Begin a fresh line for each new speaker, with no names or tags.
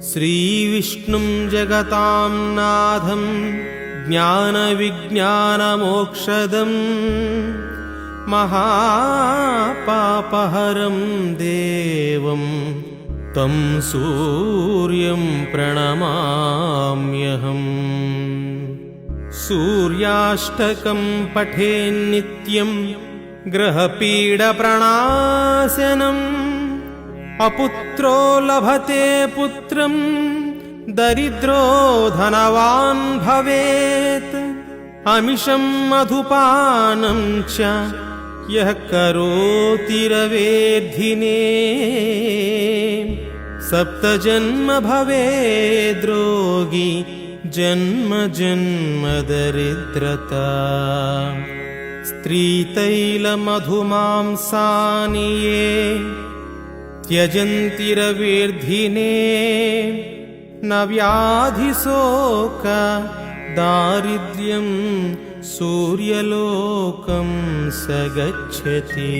श्रीविष्णुं जगतां नाथं ज्ञानविज्ञानमोक्षदं महापापहरं देवं तं सूर्यं प्रणमाम्यहम्। सूर्याष्टकं पठेन्नित्यं ग्रहपीडप्रणाशनम्। अपुत्रो लभते पुत्रं दरिद्रो धनवान् भवेत्। अमिषं मधुपानं च यः करोति रवेद्धिने सप्तजन्म भवेद्रोगी जन्म जन्म दरिद्रता। स्त्रीतैलमधुमांसानि ये त्यजन्ति रवेर्धिने न व्याधिशोक दारिद्र्यं सूर्यलोकं स गच्छति।